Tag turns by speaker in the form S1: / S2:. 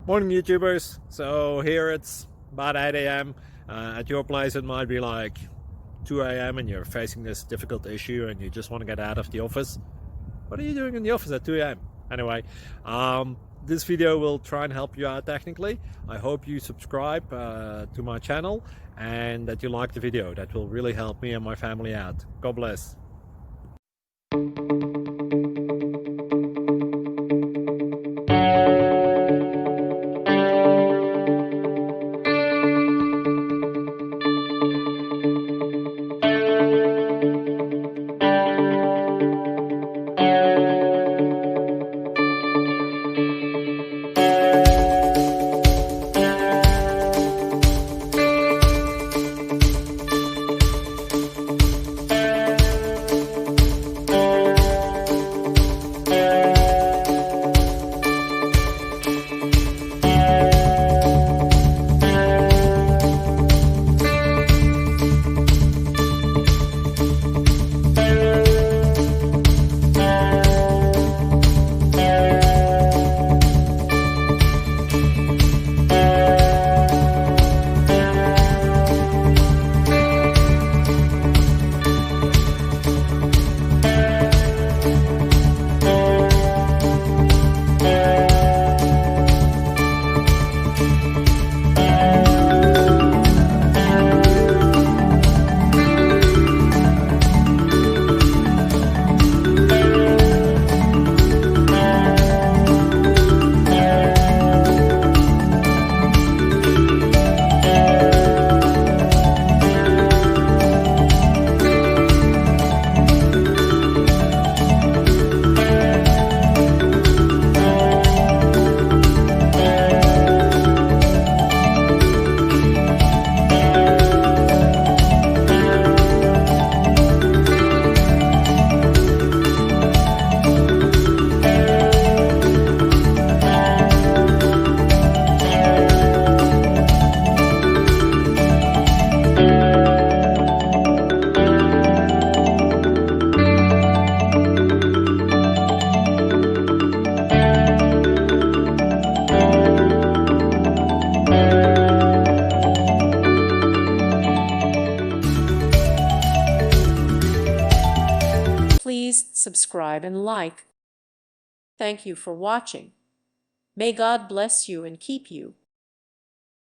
S1: Morning YouTubers. So here it's about 8 a.m. At your place it might be like 2 a.m. and you're facing this difficult issue and you just want to get out of the office. What are you doing in the office at 2 a.m.? Anyway, this video will try and help you out technically. I hope you subscribe to my channel and that you like the video. That will really help me and my family out. God bless.
S2: Please subscribe and like. Thank you for watching. May God bless you and keep you.